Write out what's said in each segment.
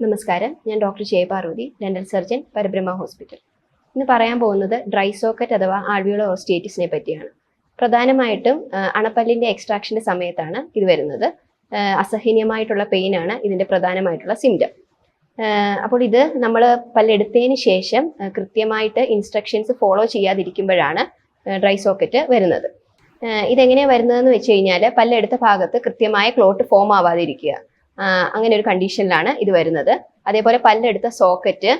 നമസ്കാരം, ഞാൻ doctor ജയപാർവതി, dental surgeon, പരബ്രഹ്മ hospital. ഇന്ന് പറയാൻ പോകുന്നത് ഡ്രൈ സോക്കറ്റ് അഥവാ ആൽവിയോളർ ഓസ്റ്റിയേറ്റിസിനെ പറ്റിയാണ്. പ്രധാനമായിട്ടും അണപ്പല്ലിൻ്റെ എക്സ്ട്രാക്ഷൻ്റെ സമയത്താണ് ഇത് വരുന്നത്. അസഹനീയമായിട്ടുള്ള പെയിനാണ് ഇതിൻ്റെ പ്രധാനമായിട്ടുള്ള സിംറ്റം. അപ്പോൾ ഇത് നമ്മൾ പല്ലെടുത്തതിന് ശേഷം കൃത്യമായിട്ട് ഇൻസ്ട്രക്ഷൻസ് ഫോളോ ചെയ്യാതിരിക്കുമ്പോഴാണ് ഡ്രൈ സോക്കറ്റ് വരുന്നത്. ഇതെങ്ങനെയാണ് വരുന്നതെന്ന് വെച്ച് കഴിഞ്ഞാൽ പല്ലെടുത്ത ഭാഗത്ത് കൃത്യമായ ക്ലോട്ട് ഫോം ആവാതിരിക്കുക, അങ്ങനെ ഒരു കണ്ടീഷനിലാണ് ഇത് വരുന്നത്. അതേപോലെ പല്ലെടുത്ത സോക്കറ്റ്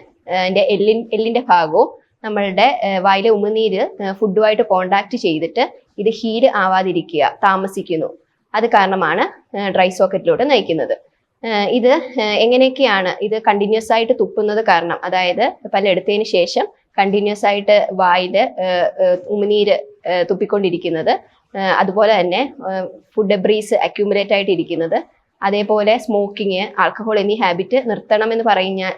എല്ലിൻ്റെ ഭാഗവും നമ്മളുടെ വായിലെ ഉമിനീര് ഫുഡുമായിട്ട് കോണ്ടാക്ട് ചെയ്തിട്ട് ഇത് ഹീൽ ആവാതിരിക്കുക, താമസിക്കുന്നു. അത് കാരണമാണ് ഡ്രൈ സോക്കറ്റിലോട്ട് നയിക്കുന്നത്. ഇത് എങ്ങനെയൊക്കെയാണ് ഇത് കണ്ടിന്യൂസ് ആയിട്ട് തുപ്പുന്നത് കാരണം, അതായത് പല്ലെടുത്തതിന് ശേഷം കണ്ടിന്യൂസ് ആയിട്ട് വായിൽ ഉമിനീര് തുപ്പിക്കൊണ്ടിരിക്കുന്നത്, അതുപോലെ തന്നെ ഫുഡ് ഡെബ്രീസ് അക്യൂമുലേറ്റ് ആയിട്ട് ഇരിക്കുന്നത്, അതേപോലെ സ്മോക്കിങ്, ആൽക്കഹോൾ എന്നീ ഹാബിറ്റ് നിർത്തണമെന്ന്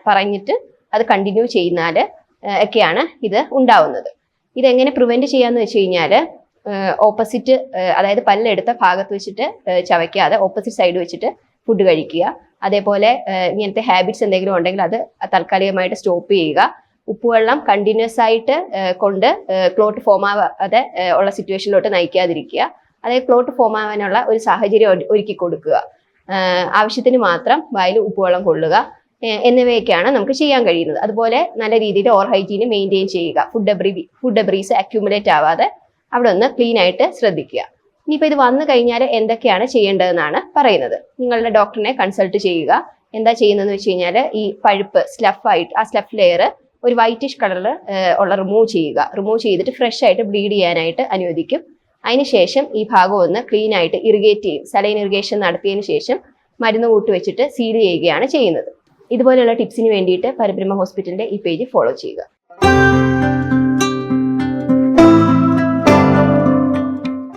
പറഞ്ഞിട്ട് അത് കണ്ടിന്യൂ ചെയ്യുന്നാൽ ഒക്കെയാണ് ഇത് ഉണ്ടാവുന്നത്. ഇതെങ്ങനെ പ്രിവെന്റ് ചെയ്യാന്ന് വെച്ച് കഴിഞ്ഞാൽ ഓപ്പോസിറ്റ്, അതായത് പല്ലെടുത്ത ഭാഗത്ത് വെച്ചിട്ട് ചവയ്ക്കാതെ ഓപ്പോസിറ്റ് സൈഡ് വെച്ചിട്ട് ഫുഡ് കഴിക്കുക. അതേപോലെ ഇങ്ങനത്തെ ഹാബിറ്റ്സ് എന്തെങ്കിലും ഉണ്ടെങ്കിൽ അത് താൽക്കാലികമായിട്ട് സ്റ്റോപ്പ് ചെയ്യുക. ഉപ്പുവെള്ളം കണ്ടിന്യൂസ് ആയിട്ട് കൊണ്ട് ക്ലോട്ട് ഫോം ആവാതെ ഉള്ള സിറ്റുവേഷനിലോട്ട് നയിക്കാതിരിക്കുക. അതായത് ക്ലോട്ട് ഫോം ആവാനുള്ള ഒരു സാഹചര്യം ഒരുക്കി കൊടുക്കുക. ആവശ്യത്തിന് മാത്രം വായിൽ ഉപ്പുവെള്ളം കൊള്ളുക എന്നിവയൊക്കെയാണ് നമുക്ക് ചെയ്യാൻ കഴിയുന്നത്. അതുപോലെ നല്ല രീതിയിൽ ഓർ ഹൈജീന് മെയിൻറ്റെയിൻ ചെയ്യുക. ഫുഡ് ഡെബ്രീസ് അക്യൂമുലേറ്റ് ആവാതെ അവിടെ ഒന്ന് ക്ലീൻ ആയിട്ട് ശ്രദ്ധിക്കുക. ഇനിയിപ്പോൾ ഇത് വന്നു കഴിഞ്ഞാൽ എന്തൊക്കെയാണ് ചെയ്യേണ്ടതെന്നാണ് പറയുന്നത്. നിങ്ങളുടെ ഡോക്ടറിനെ കൺസൾട്ട് ചെയ്യുക. എന്താ ചെയ്യുന്നതെന്ന് വെച്ച് കഴിഞ്ഞാൽ ഈ പഴുപ്പ് സ്ലഫായിട്ട് ആ സ്ലഫ് ലെയർ ഒരു വൈറ്റിഷ് കളറിൽ ഉള്ള റിമൂവ് ചെയ്യുക. റിമൂവ് ചെയ്തിട്ട് ഫ്രഷ് ആയിട്ട് ബ്ലീഡ് ചെയ്യാനായിട്ട് അനുവദിക്കും. അതിനുശേഷം ഈ ഭാഗം ഒന്ന് ക്ലീൻ ആയിട്ട് ഇറിഗേറ്റ് ചെയ്യും. സലൈൻ ഇറിഗേഷൻ നടത്തിയതിന് ശേഷം മരുന്ന് കൂട്ടി വെച്ചിട്ട് സീൽ ചെയ്യുകയാണ് ചെയ്യുന്നത്. ഇതുപോലെയുള്ള ടിപ്സിന് വേണ്ടിയിട്ട് പരബ്രഹ്മ ഹോസ്പിറ്റലിൻ്റെ ഈ പേജ് ഫോളോ ചെയ്യുക.